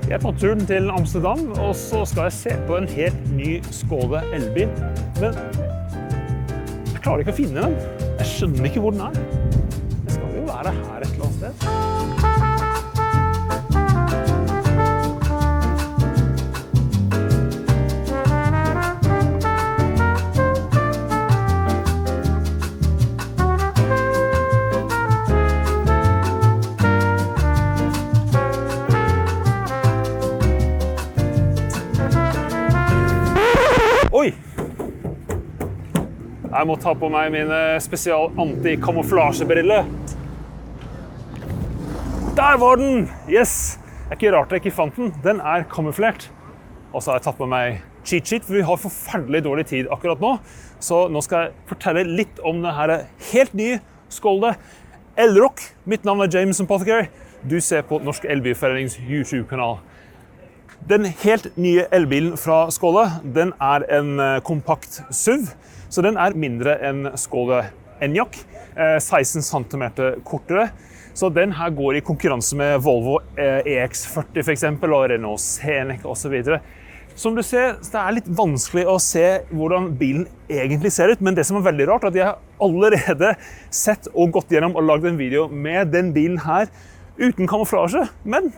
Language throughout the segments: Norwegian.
Jeg tar turen til Amsterdam, og så skal jeg se på en helt ny Skoda elbil. Men jeg klarer ikke å finne den. Jeg skjønner ikke hvor den er. Det skal jo være her et eller annet sted. Oi! Jeg må ta på meg mine spesial anti-kamuflasjebriller. Der var den! Yes! Det er ikke rart jeg ikke fant den. Den er kamuflert. Og så har jeg tatt på meg cheat sheet, for vi har forferdelig dårlig tid akkurat nå. Så nå skal jeg fortelle litt om denne helt nye Skoda Elroq. Mitt navn er James Apothecary. Du ser på Norsk Elbilforenings YouTube-kanal. Den helt nye elbilen fra Skoda, den er en kompakt SUV, så den er mindre enn Skoda Enyaq, 16 cm kortere. Så den her går i konkurranse med Volvo EX40 for eksempel, og Renault Scenic og så videre. Som du ser, det er litt vanskelig å se hvordan bilen egentlig ser ut, men det som er veldig rart er at jeg har allerede sett og gått gjennom og lagd en video med den bilen her uten kamuflasje, men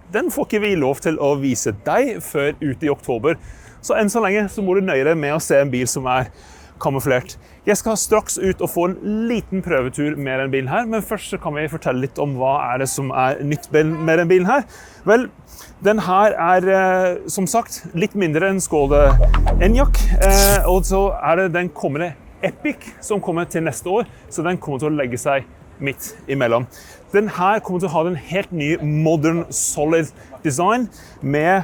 den får ikke vi lov til å vise deg før ut i oktober. Så enn så lenge så må du nøye deg med å se en bil som er kamuflert. Jeg skal straks ut og få en liten prøvetur med den bilen her, men først så kan vi fortelle litt om hva er det som er nytt med den bilen her. Vel, den her er som sagt litt mindre enn Skoda Enyaq, og så er det den kommende Epiq som kommer til neste år, så den kommer til å legge seg midt imellom. Den her kommer til å ha den helt nye Modern Solid design med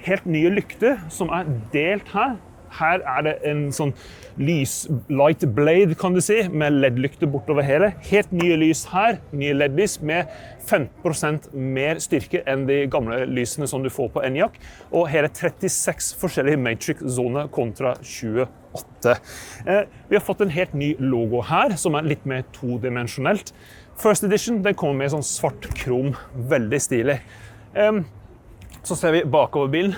helt nye lykter som er delt her. Her er det en sånn light blade, kan du si, med LED-lykter bortover hele. Helt nye lys her, nye LED-lys med 15% mer styrke enn de gamle lysene som du får på Enyaq, og hele 36 forskjellige Matrix-zoner kontra 28. Vi har fått en helt ny logo her, som er litt mer todimensjonelt. First edition, den kommer med sånn svart krom, veldig stilig. Så ser vi bakover bilen.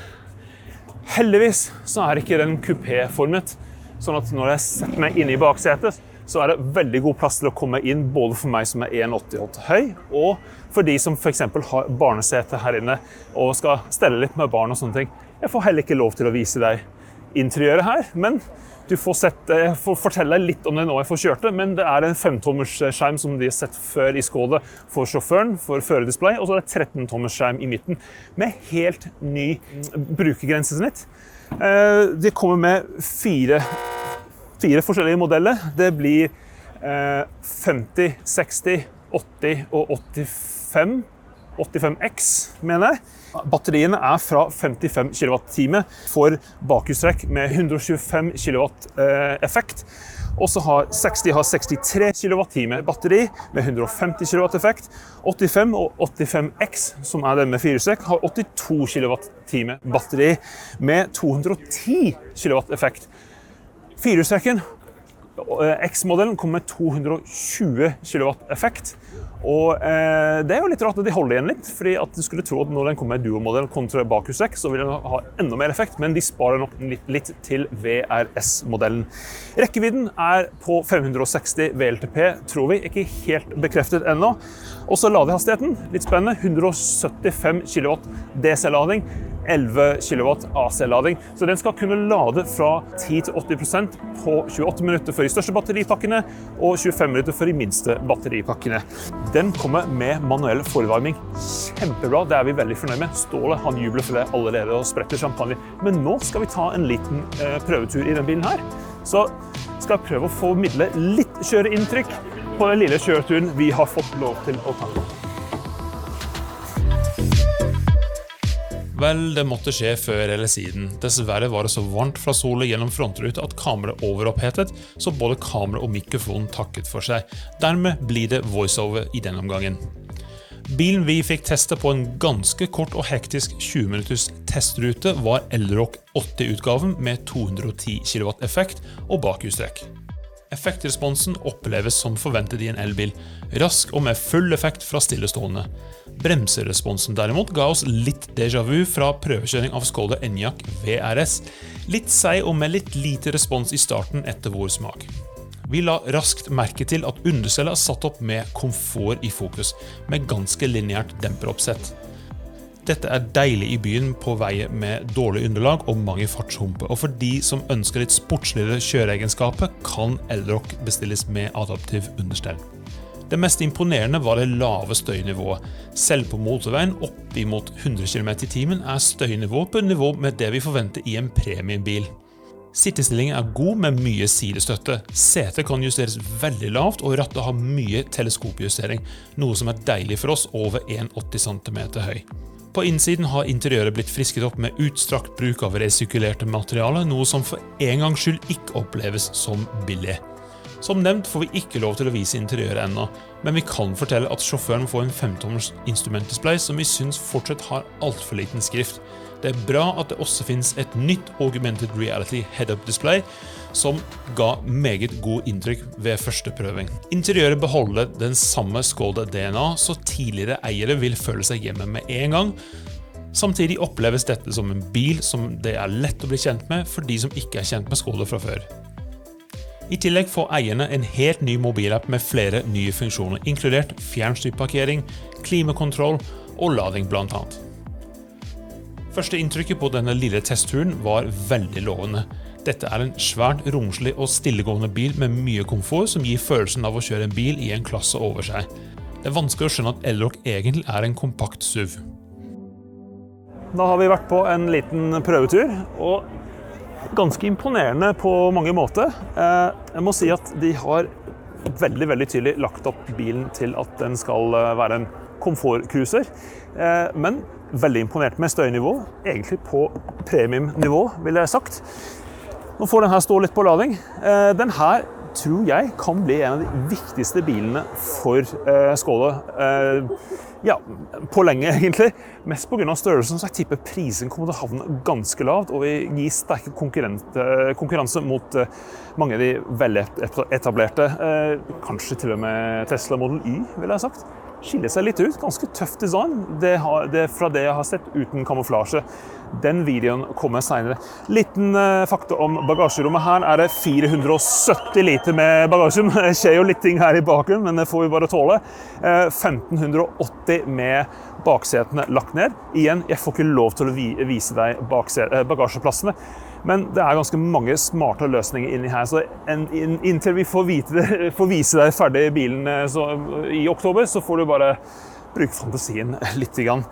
Heldigvis så er ikke den kupé-formet, sånn at når jeg setter meg inn i baksetet, så er det veldig god plass til å komme inn, både for meg som er 1,88 høy, og for de som for eksempel har barnesete her inne, og skal stelle litt med barn og sånne ting. Jeg får heller ikke lov til å vise deg interiøret her, men du får fortelle deg litt om det nå jeg får kjørt det, men det er en 5-tommers skjerm som de har sett før i Skoda for sjåføren, for førerdisplay, og så er det 13-tommers skjerm i midten med helt ny brukergrensesnitt. Det kommer med fire forskjellige modeller. Det blir 50, 60, 80 og 85X, mener jeg. Batteriene er fra 55 kWh for bakhjulstrekk med 125 kW effekt. Og så har 60 63 kWh batteri med 150 kW effekt. 85 og 85X, som er den med firehjulstrekk, har 82 kWh batteri med 210 kW effekt. Firehjulstrekken, X-modellen, kommer med 220 kW effekt. Og det er jo litt rart at de holder igjen litt, fordi at du skulle tro at når den kommer med duo-modell kontra bakhjulstrekk, så vil den ha enda mer effekt, men de sparer nok litt til VRS-modellen. Rekkevidden er på 560 VLTP, tror vi, ikke helt bekreftet ennå. Og så ladehastigheten, litt spennende, 175 kW DC-lading, 11 kW AC-lading. Så den skal kunne lade fra 10-80% på 28 minutter for de største batteripakkene, og 25 minutter for de minste batteripakkene. Den kommer med manuell forvarming. Kjempebra, det er vi veldig fornøyd med. Ståle, han jubler for det allerede og spretter champagne. Men nå skal vi ta en liten prøvetur i den bilen her. Så skal jeg prøve å formidle litt kjøreinntrykk på den lille kjøreturen vi har fått lov til å ta. Vel, det måtte skje før eller siden. Dessverre var det så varmt fra solen gjennom frontruta at kameraet overopphetet, så både kamera og mikrofon takket for seg. Dermed blir det voiceover i denne omgangen. Bilen vi fikk teste på en ganske kort og hektisk 20 minutters testrute var Elroq 80-utgaven med 210 kW effekt og bakhjulstrekk. Effektresponsen oppleves som forventet i en elbil, rask og med full effekt fra stillestående. Bremseresponsen derimot ga oss litt déjà vu fra prøvekjøring av Skoda Enyaq VRS, litt seig og med litt lite respons i starten etter vår smak. Vi la raskt merke til at understellet er satt opp med komfort i fokus, med ganske lineært demperoppsett. Dette er deilig i byen på vei med dårlig underlag og mange fartshumper, og for de som ønsker litt sportsligere kjøreegenskaper, kan Elroq bestilles med adaptiv understell. Det mest imponerende var det lave støynivået. Selv på motorveien opp imot 100 km i timen er støynivået på nivå med det vi forventer i en premiumbil. Sittestillingen er god med mye sidestøtte. Setet kan justeres veldig lavt, og rattet har mye teleskopjustering, noe som er deilig for oss over 1,80 cm høy. På innsiden har interiøret blitt frisket opp med utstrakt bruk av resirkulerte materialer, noe som for en gangs skyld ikke oppleves som billig. Som nevnt får vi ikke lov til å vise interiøret ennå, men vi kan fortelle at sjåføren får en 5-tommers instrumentdisplay som vi synes fortsatt har alt for liten skrift. Det er bra at det også finnes et nytt augmented reality head-up display som ga meget god inntrykk ved første prøving. Interiøret beholder den samme Skoda DNA, så tidligere eiere vil føle seg hjemme med en gang. Samtidig oppleves dette som en bil som det er lett å bli kjent med for de som ikke er kjent med Skoda fra før. I tillegg får eierne en helt ny mobilapp med flere nye funksjoner, inkludert fjernstyrt parkering, klimakontroll og lading blant annet. Første inntrykket på denne lille testturen var veldig lovende. Dette er en svært romslig og stillegående bil med mye komfort som gir følelsen av å kjøre en bil i en klasse over seg. Det er vanskelig å skjønne at Elroq egentlig er en kompakt SUV. Da har vi vært på en liten prøvetur, og ganske imponerende på mange måter. Jeg må si at de har veldig tydelig lagt opp bilen til at den skal være en komfortcruiser, men veldig imponert med støynivå, egentlig på premiumnivå, vil jeg sagt. Nå får den her stå litt på lading. Den her tror jeg kan bli en av de viktigste bilene for Skoda. Ja, på lenge egentlig. Mest på grunn av størrelsen, så jeg tipper prisen kommer til å havne ganske lavt, og vi gir sterk konkurranse mot mange av de veletablerte, kanskje til og med Tesla Model Y, vil jeg sagt. Skiller seg litt ut, ganske tøff design, det fra det jeg har sett uten kamuflasje. Den videoen kommer senere. Liten fakta om bagasjerommet. Her er det 470 liter med bagasjen. Det skjer jo litt ting her i baken, men det får vi bare tåle. 1580 med baksetene lagt ned. Igjen, jeg får ikke lov til å vise deg bagasjeplassene. Men det er ganske mange smarte løsninger inni her, så inntil vi får vise deg ferdig bilen i oktober, så får du bare bruke fantasien litt grann.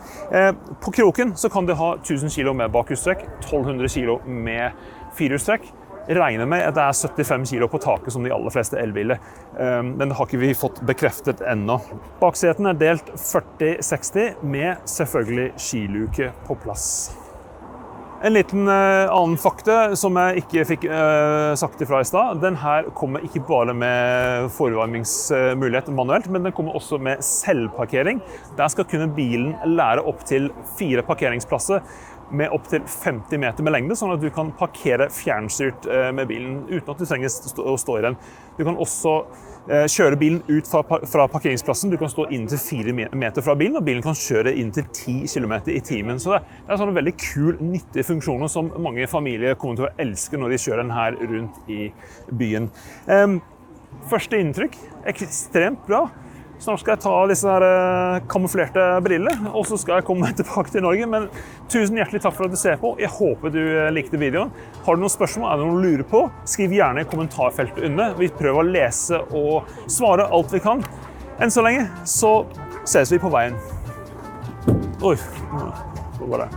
På kroken så kan du ha 1000 kilo med bakhjulstrekk, 1200 kilo med firehjulstrekk. Regner med at det er 75 kilo på taket som de aller fleste elbiler, men det har ikke vi fått bekreftet ennå. Bakseten er delt 40-60 med selvfølgelig skiluke på plass. En liten annen fakta som jeg ikke fikk sagt ifra i sted. Den her kommer ikke bare med forvarmingsmulighet manuelt, men den kommer også med selvparkering. Der skal kunne bilen lære opp til 4 parkeringsplasser med opp til 50 meter med lengde, sånn at du kan parkere fjernstyrt med bilen uten at du trenger å stå i den. Du kan også kjøre bilen ut fra parkeringsplassen. Du kan stå inn til 4 meter fra bilen, og bilen kan kjøre inn til 10 km i timen. Så det er sånne veldig kul, nyttige funksjoner som mange familier kommer til å elske når de kjører den her rundt i byen. Første inntrykk, ekstremt bra. Snart skal jeg ta disse her kamuflerte briller, og så skal jeg komme tilbake til Norge. Men tusen hjertelig takk for at du ser på. Jeg håper du likte videoen. Har du noen spørsmål, er det noe å lure på? Skriv gjerne i kommentarfeltet under. Vi prøver å lese og svare alt vi kan. Enn så lenge, så ses vi på veien. Oi, hva var det?